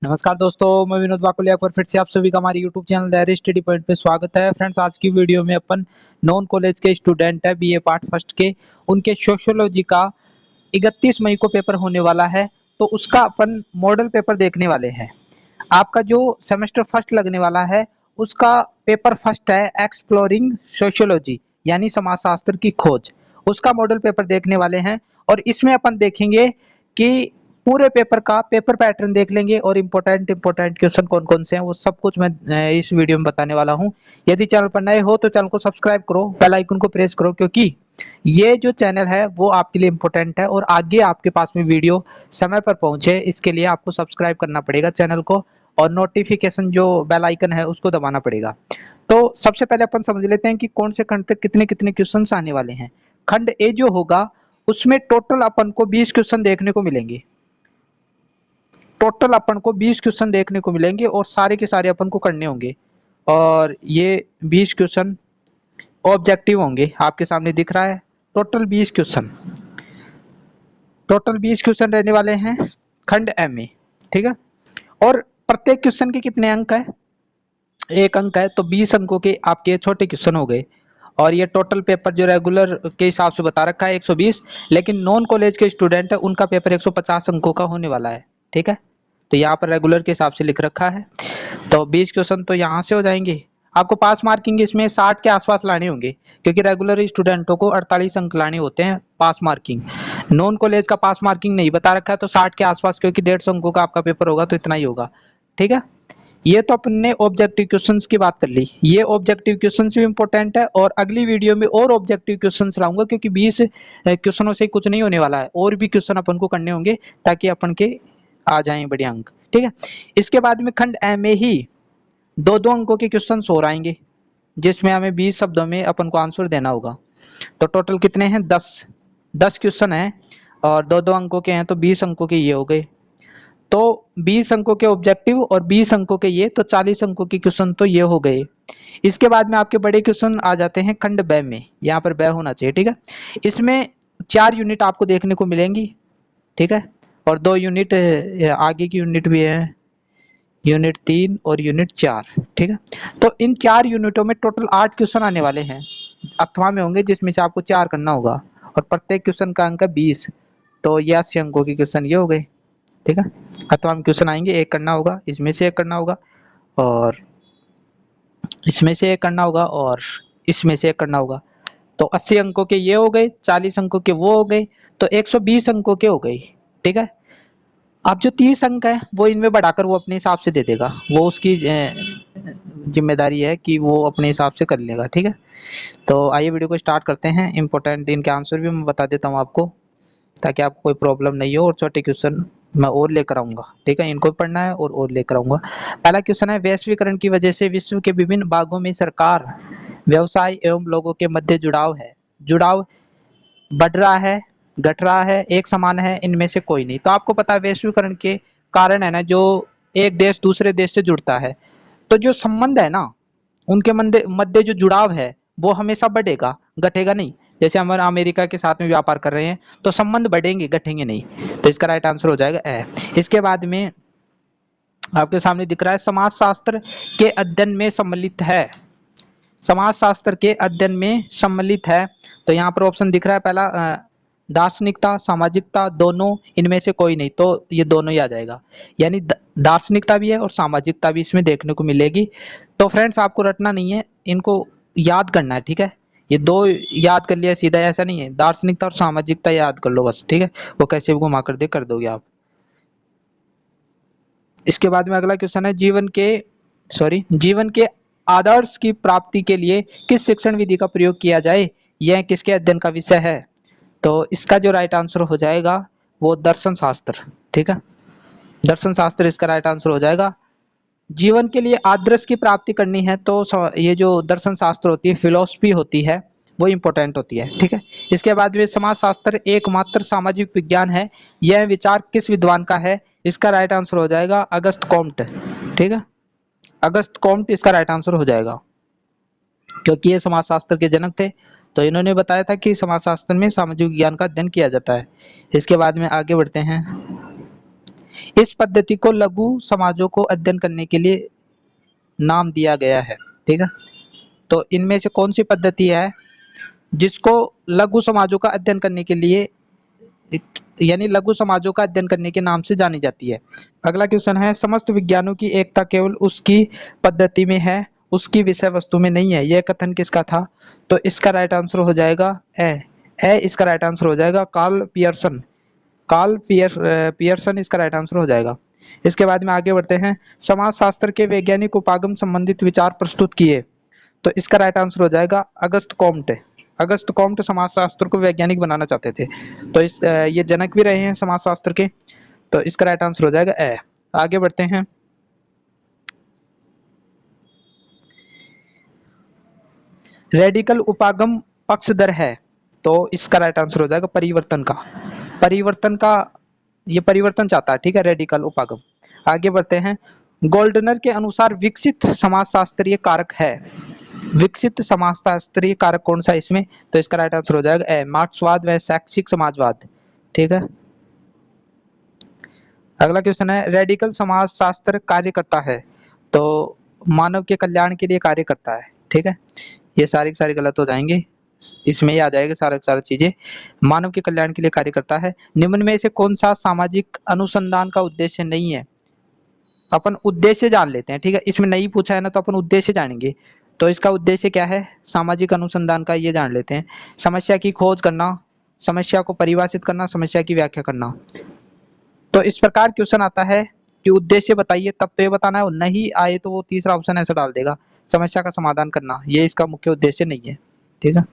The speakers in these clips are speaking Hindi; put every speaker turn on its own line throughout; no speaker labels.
नमस्कार दोस्तों, मैं विनोद वाकुलिया पर फिर से आप सभी का हमारे YouTube channel diary study point पे स्वागत है। फ्रेंड्स, आज की वीडियो में अपन नॉन कॉलेज के स्टूडेंट है बीए पार्ट फर्स्ट के, उनके सोशियोलॉजी का 31 मई को पेपर होने वाला है, तो उसका अपन मॉडल पेपर देखने वाले हैं। आपका जो सेमेस्टर फर्स्ट लगने वाला है उसका पेपर फर्स्ट है एक्सप्लोरिंग सोशियोलॉजी यानी समाजशास्त्र की खोज, उसका मॉडल पेपर देखने वाले हैं। और इसमें अपन देखेंगे कि पूरे पेपर का पेपर पैटर्न देख लेंगे और इम्पोर्टेंट क्वेश्चन कौन कौन से हैं वो सब कुछ मैं इस वीडियो में बताने वाला हूं। यदि चैनल पर नए हो तो चैनल को सब्सक्राइब करो, बेल आइकन को प्रेस करो, क्योंकि ये जो चैनल है वो आपके लिए इम्पोर्टेंट है और आगे आपके पास में वीडियो समय पर पहुंचे इसके लिए आपको सब्सक्राइब करना पड़ेगा चैनल को, और नोटिफिकेशन जो बेल आइकन है उसको दबाना पड़ेगा। तो सबसे पहले अपन समझ लेते हैं कि कौन से खंड तक कितने कितने क्वेश्चन आने वाले हैं। खंड ए जो होगा उसमें टोटल अपन को 20 क्वेश्चन देखने को मिलेंगे। टोटल अपन को 20 क्वेश्चन देखने को मिलेंगे और सारे के सारे अपन को करने होंगे। और ये 20 क्वेश्चन ऑब्जेक्टिव होंगे, आपके सामने दिख रहा है। टोटल 20 क्वेश्चन, टोटल 20 क्वेश्चन रहने वाले हैं खंड ए में, ठीक है। और प्रत्येक क्वेश्चन के कितने अंक है? 1 अंक है, तो 20 अंकों के आपके छोटे क्वेश्चन हो गए। और ये टोटल पेपर जो रेगुलर के हिसाब से बता रखा है 120, लेकिन नॉन कॉलेज के स्टूडेंट है उनका पेपर 150 अंकों का होने वाला है, ठीक है। तो यहाँ पर रेगुलर के हिसाब से लिख रखा है। तो 20 क्वेश्चन तो यहाँ से हो जाएंगे। आपको पास मार्किंग इसमें 60 के आसपास लाने होंगे, क्योंकि रेगुलर स्टूडेंटों को 48 अंक लाने होते हैं पास मार्किंग। नॉन कॉलेज का पास मार्किंग नहीं बता रखा है, तो 60 के आसपास, क्योंकि 150 अंकों का आपका पेपर होगा तो इतना ही होगा, ठीक है। ये तो अपन ने ऑब्जेक्टिव क्वेश्चंस की बात कर ली। ये ऑब्जेक्टिव क्वेश्चंस भी इंपॉर्टेंट है और अगली वीडियो में और ऑब्जेक्टिव क्वेश्चंस लाऊंगा, क्योंकि 20 क्वेश्चनों से कुछ नहीं होने वाला है, और भी क्वेश्चन अपन को करने होंगे ताकि अपन के आ जाएं बढ़िया अंक, ठीक है। इसके बाद में खंड ए में ही 2-2 अंकों के क्वेश्चंस और आएंगे, जिसमें हमें 20 शब्दों में अपन को आंसर देना होगा। तो टोटल कितने हैं? 10 क्वेश्चन है और 2-2 अंकों के हैं, तो 20 अंकों के ये हो गए। तो 20 अंकों के ऑब्जेक्टिव और 20 अंकों के ये, तो 40 अंकों के क्वेश्चन तो ये हो गए। इसके बाद में आपके बड़े क्वेश्चन आ जाते हैं खंड ब में, यहाँ पर ब होना चाहिए, ठीक है। इसमें 4 यूनिट आपको देखने को मिलेंगी, ठीक है। और 2 यूनिट आगे की यूनिट भी है, यूनिट 3 और यूनिट 4, ठीक है। तो इन 4 यूनिटों में टोटल 8 क्वेश्चन आने वाले हैं, अथवा में होंगे, जिसमें से आपको 4 करना होगा। और प्रत्येक क्वेश्चन का अंक है 20, तो ये 80 अंकों के क्वेश्चन ये हो गए, ठीक है। अथवा में क्वेश्चन आएंगे, एक करना होगा, इसमें से एक करना होगा, और इसमें से एक करना होगा, और इसमें से एक करना होगा। तो 80 अंकों के ये हो गए, 40 अंकों के वो हो गए, तो 120 अंकों के हो गए, ठीक है। अब जो 30 अंक है वो इनमें बढ़ाकर वो अपने हिसाब से दे देगा, वो उसकी जिम्मेदारी है कि वो अपने हिसाब से कर लेगा, ठीक है। तो आइए वीडियो को स्टार्ट करते हैं। इंपॉर्टेंट इनके आंसर भी मैं बता देता हूँ आपको, ताकि आपको कोई प्रॉब्लम नहीं हो, और छोटे क्वेश्चन मैं और लेकर आऊंगा, ठीक है। इनको पढ़ना है और लेकर आऊंगा। पहला क्वेश्चन है, वैश्वीकरण की वजह से विश्व के विभिन्न भागों में सरकार, व्यवसाय एवं लोगों के मध्य जुड़ाव है। जुड़ाव बढ़ रहा है, घट रहा है, एक समान है, इनमें से कोई नहीं। तो आपको पता है वैश्वीकरण के कारण है ना, जो एक देश दूसरे देश से जुड़ता है, तो जो संबंध है ना उनके मध्य मध्य जो जुड़ाव है वो हमेशा बढ़ेगा, घटेगा नहीं। जैसे हम अमेरिका के साथ में व्यापार कर रहे हैं तो संबंध बढ़ेंगे, घटेंगे नहीं। तो इसका राइट आंसर हो जाएगा ए। इसके बाद में आपके सामने दिख रहा है, समाजशास्त्र के अध्ययन में सम्मिलित है। समाजशास्त्र के अध्ययन में सम्मिलित है, तो यहाँ पर ऑप्शन दिख रहा है पहला, दार्शनिकता, सामाजिकता, दोनों, इनमें से कोई नहीं, तो ये दोनों ही आ जाएगा। यानी दार्शनिकता भी है और सामाजिकता भी इसमें देखने को मिलेगी। तो फ्रेंड्स, आपको रटना नहीं है, इनको याद करना है, ठीक है। ये दो याद कर लिया सीधा, ऐसा नहीं है। दार्शनिकता और सामाजिकता याद कर लो बस, ठीक है। वो कैसे भी घुमा कर दे कर दोगे आप। इसके बाद में अगला क्वेश्चन है, जीवन के आदर्श की प्राप्ति के लिए किस शिक्षण विधि का प्रयोग किया जाए, यह किसके अध्ययन का विषय है। तो इसका जो राइट आंसर हो जाएगा वो दर्शन शास्त्र, ठीक है। दर्शन शास्त्र इसका राइट आंसर हो जाएगा। जीवन के लिए आदर्श की प्राप्ति करनी है तो ये जो दर्शन शास्त्र होती है, फिलोसफी होती है, वो इंपॉर्टेंट होती है, ठीक है। इसके बाद में समाजशास्त्र एकमात्र सामाजिक विज्ञान है, यह विचार किस विद्वान का है। इसका राइट आंसर हो जाएगा अगस्त कॉम्ट, ठीक है। अगस्त कॉम्ट इसका राइट आंसर हो जाएगा, क्योंकि ये समाजशास्त्र के जनक थे। तो इन्होंने बताया था कि समाजशास्त्र में सामाजिक विज्ञान का अध्ययन किया जाता है। इसके बाद में आगे बढ़ते हैं। इस पद्धति को लघु समाजों को अध्ययन करने के लिए नाम दिया गया है। ठीक है, तो इनमें से कौन सी पद्धति है जिसको लघु समाजों का अध्ययन करने के लिए यानी लघु समाजों का अध्ययन करने के नाम से जानी जाती है? अगला क्वेश्चन है, समस्त विज्ञानों की एकता केवल उसकी पद्धति में है, उसकी विषय वस्तु में नहीं है। यह कथन किसका था? तो इसका राइट आंसर हो जाएगा ए इसका राइट आंसर हो जाएगा कार्ल पियर्सन इसका राइट आंसर हो जाएगा। इसके बाद में आगे बढ़ते हैं, समाजशास्त्र के वैज्ञानिक उपागम संबंधित विचार प्रस्तुत किए। तो इसका राइट आंसर हो जाएगा अगस्त कॉम्ट समाजशास्त्र को वैज्ञानिक बनाना चाहते थे, तो ये जनक भी रहे हैं समाजशास्त्र के, तो इसका राइट आंसर हो जाएगा ए। आगे बढ़ते हैं, रेडिकल उपागम पक्षधर है, तो इसका राइट आंसर हो जाएगा परिवर्तन का ये परिवर्तन चाहता है। ठीक है, रेडिकल उपागम। आगे बढ़ते हैं, गोल्डनर के अनुसार विकसित समाजशास्त्रीय कारक है। विकसित समाजशास्त्रीय कारक कौन सा इसमें? तो इसका राइट आंसर हो जाएगा ए मार्क्सवाद व शैक्षिक समाजवाद। ठीक है, अगला क्वेश्चन है, रेडिकल समाजशास्त्र कार्य करता है, तो मानव के कल्याण के लिए कार्य करता है। ठीक है, ये सारी गलत हो जाएंगे, इसमें ही आ जाएगा सारा चीजें। मानव के कल्याण के लिए कार्य करता है। निम्न में से कौन सा सामाजिक अनुसंधान का उद्देश्य नहीं है? अपन उद्देश्य जान लेते हैं। ठीक है, इसमें नहीं पूछा है ना, तो अपन उद्देश्य जानेंगे। तो इसका उद्देश्य क्या है सामाजिक अनुसंधान का, ये जान लेते हैं। समस्या की खोज करना, समस्या को परिभाषित करना, समस्या की व्याख्या करना। तो इस प्रकार क्वेश्चन आता है कि उद्देश्य बताइए, तब तो ये बताना है, नहीं आए तो वो तीसरा ऑप्शन ऐसा डाल देगा, समस्या का समाधान करना, ये इसका मुख्य उद्देश्य नहीं है। ठीक है,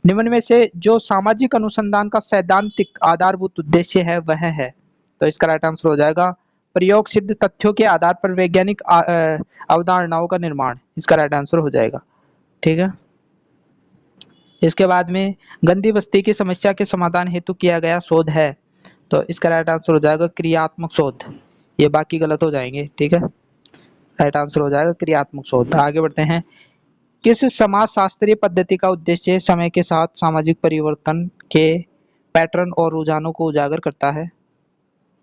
निम्न में से जो सामाजिक अनुसंधान का सैद्धांतिक आधारभूत उद्देश्य है वह है? तो इसका राइट आंसर हो जाएगा प्रयोग सिद्ध तथ्यों के आधार पर वैज्ञानिक अवधारणाओं का निर्माण, इसका राइट आंसर हो जाएगा। ठीक है, इसके बाद में गंदी बस्ती की समस्या के समाधान हेतु किया गया शोध है, तो इसका राइट आंसर हो जाएगा क्रियात्मक शोध। ये बाकी गलत हो जाएंगे। ठीक है, राइट आंसर हो जाएगा क्रियात्मक शोध। आगे बढ़ते हैं, किस समाजशास्त्रीय पद्धति का उद्देश्य समय के साथ सामाजिक परिवर्तन के पैटर्न और रुझानों को उजागर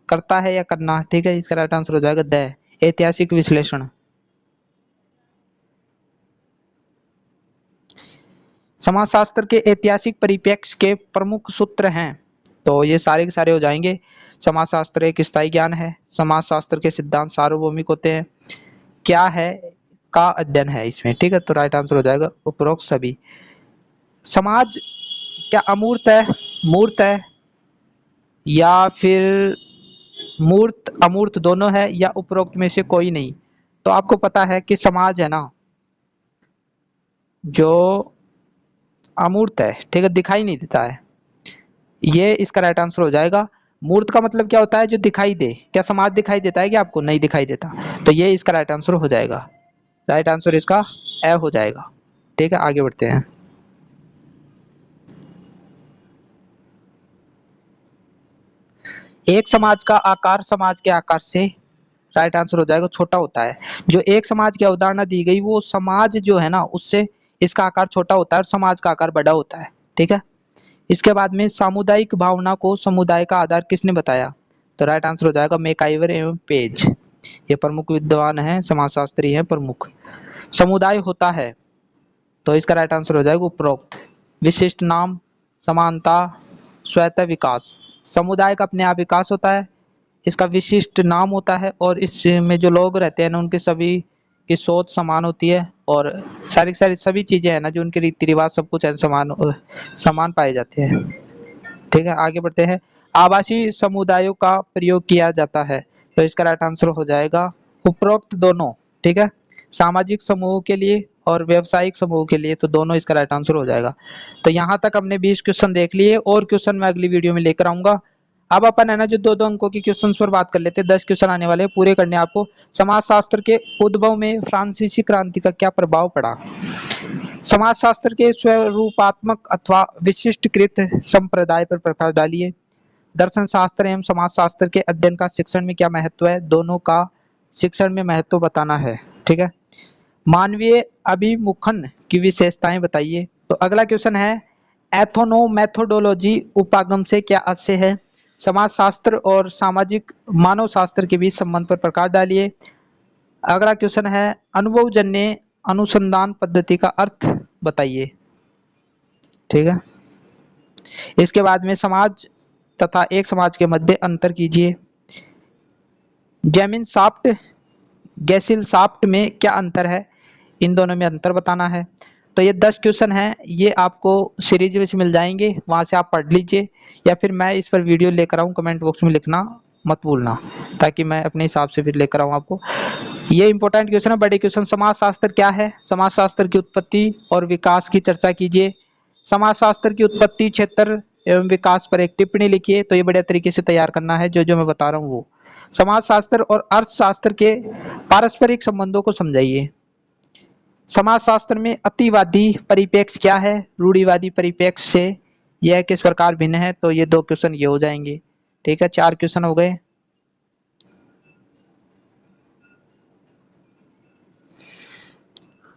करता है या करना? ठीक है, इसका राइट आंसर हो जाएगा द ऐतिहासिक विश्लेषण। समाजशास्त्र के ऐतिहासिक परिप्रेक्ष्य के प्रमुख सूत्र हैं, तो ये सारे के सारे हो जाएंगे। समाजशास्त्र एक स्थायी ज्ञान है, समाजशास्त्र के सिद्धांत सार्वभौमिक होते हैं, क्या है का अध्ययन है इसमें। ठीक है, तो राइट आंसर हो जाएगा उपरोक्त सभी। समाज क्या अमूर्त है, मूर्त है, या फिर मूर्त अमूर्त दोनों है, या उपरोक्त में से कोई नहीं? तो आपको पता है कि समाज है ना जो अमूर्त है, ठीक है, दिखाई नहीं देता है, ये इसका राइट आंसर हो जाएगा। मूर्त का मतलब क्या होता है? जो दिखाई दे। क्या समाज दिखाई देता है? कि आपको नहीं दिखाई देता, तो ये इसका राइट आंसर हो जाएगा। राइट आंसर इसका ए हो जाएगा। ठीक है, आगे बढ़ते हैं, एक समाज का आकार समाज के आकार से, राइट आंसर हो जाएगा, छोटा होता है। जो एक समाज की अवधारणा दी गई वो समाज जो है ना उससे इसका आकार छोटा होता है और समाज का आकार बड़ा होता है। ठीक है, इसके बाद में सामुदायिक भावना को समुदाय का आधार किसने बताया? तो राइट आंसर हो जाएगा मैकाइवर एवं पेज, ये प्रमुख विद्वान हैं, समाजशास्त्री हैं प्रमुख। समुदाय होता है, तो इसका राइट आंसर हो जाएगा उपरोक्त। विशिष्ट नाम, समानता, स्वतः विकास। समुदाय का अपने आप विकास होता है, इसका विशिष्ट नाम होता है, और इसमें जो लोग रहते हैं ना उनके सभी की सोच समान होती है, और सारी सभी चीजें हैं ना जो उनके रीति रिवाज सब कुछ है समान पाए जाते हैं। ठीक है, आगे बढ़ते हैं, आवासीय समुदायों का प्रयोग किया जाता है, तो इसका राइट आंसर हो जाएगा उपरोक्त दोनों। ठीक है, सामाजिक समूह के लिए और व्यवसायिक समूह के लिए, तो दोनों इसका राइट आंसर हो जाएगा। तो यहाँ तक हमने 20 क्वेश्चन देख लिए, और क्वेश्चन मैं अगली वीडियो में लेकर आऊंगा। अब अपन है ना जो दो अंकों की क्वेश्चंस पर बात कर लेते हैं, 10 क्वेश्चन आने वाले पूरे करने आपको। समाजशास्त्र के उद्भव में फ्रांसीसी क्रांति का क्या प्रभाव पड़ा? समाजशास्त्र के स्वरूपात्मक अथवा विशिष्टकृत संप्रदाय पर प्रकाश डालिए। दर्शन शास्त्र एवं समाजशास्त्र के अध्ययन का शिक्षण में क्या महत्व है? दोनों का शिक्षण में महत्व बताना है। ठीक है, मानवीय अभिमुखन की विशेषताएं बताइए। तो अगला क्वेश्चन है, एथोनोमैथोडोलॉजी उपागम से क्या आशय है? समाजशास्त्र और सामाजिक मानव शास्त्र के बीच संबंध पर प्रकाश डालिए। अगला क्वेश्चन है अनुभवजन्य अनुसंधान पद्धति का अर्थ बताइए। ठीक है। इसके बाद में समाज तथा एक समाज के मध्य अंतर कीजिए। जेमिन शाफ्ट गैसिल शाफ्ट में क्या अंतर है, इन दोनों में अंतर बताना है। तो ये 10 क्वेश्चन हैं, ये आपको सीरीज में मिल जाएंगे, वहां से आप पढ़ लीजिए या फिर मैं इस पर वीडियो लेकर आऊँ, कमेंट बॉक्स में लिखना मत भूलना ताकि मैं अपने हिसाब से फिर लेकर आऊँ आपको। ये इंपॉर्टेंट क्वेश्चन है। बड़े क्वेश्चन, समाजशास्त्र क्या है, समाजशास्त्र की उत्पत्ति और विकास की चर्चा कीजिए। समाजशास्त्र की उत्पत्ति, क्षेत्र एवं विकास पर एक टिप्पणी लिखिए। तो ये बढ़िया तरीके से तैयार करना है, जो जो मैं बता रहा हूँ वो। समाजशास्त्र और अर्थशास्त्र के पारस्परिक संबंधों को समझाइए। समाजशास्त्र में अतिवादी परिप्रेक्ष्य क्या है, रूढ़िवादी परिप्रेक्ष्य से यह किस प्रकार भिन्न है। तो ये 2 क्वेश्चन ये हो जाएंगे। ठीक है, 4 क्वेश्चन हो गए।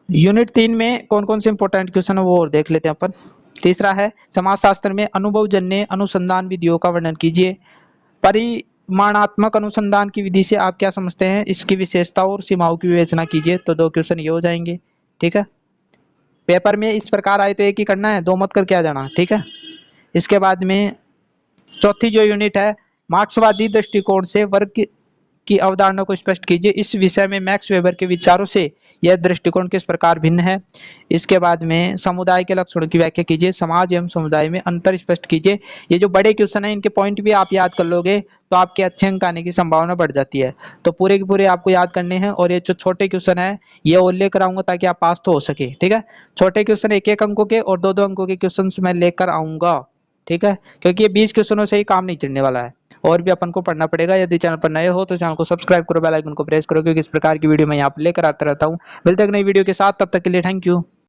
यूनिट 3 में कौन कौन से इंपॉर्टेंट क्वेश्चन है वो और देख लेते हैं अपन। तीसरा है समाजशास्त्र में अनुभवजन्य अनुसंधान विधियों का वर्णन कीजिए। परिमाणात्मक अनुसंधान की विधि से आप क्या समझते हैं, इसकी विशेषताओं और सीमाओं की विवेचना कीजिए। तो 2 क्वेश्चन ये हो जाएंगे। ठीक है, पेपर में इस प्रकार आए तो एक ही करना है, 2 मत करके आ जाना। ठीक है। इसके बाद में चौथी जो यूनिट है, मार्क्सवादी दृष्टिकोण से वर्ग की अवधारणा को स्पष्ट कीजिए। इस विषय में मैक्स वेबर के विचारों से यह दृष्टिकोण किस प्रकार भिन्न है। इसके बाद में समुदाय के लक्षणों की व्याख्या कीजिए। समाज एवं समुदाय में अंतर स्पष्ट कीजिए। ये जो बड़े क्वेश्चन है, इनके पॉइंट भी आप याद कर लोगे तो आपके अच्छे अंक आने की संभावना बढ़ जाती है। तो पूरे के पूरे आपको याद करने हैं। और ये जो छोटे क्वेश्चन है ये और लेकर आऊंगा ताकि आप पास तो हो सके। ठीक है, छोटे क्वेश्चन 1-1 अंकों के और 2-2 अंकों के क्वेश्चन मैं लेकर आऊंगा। ठीक है, क्योंकि ये 20 क्वेश्चनों से ही काम नहीं चलने वाला है, और भी अपन को पढ़ना पड़ेगा। यदि चैनल पर नए हो तो चैनल को सब्सक्राइब करो, बेल आइकन को प्रेस करो, क्योंकि इस प्रकार की वीडियो मैं यहाँ पर लेकर आता रहता हूँ। मिलते हैं नई वीडियो के साथ, तब तक के लिए थैंक यू।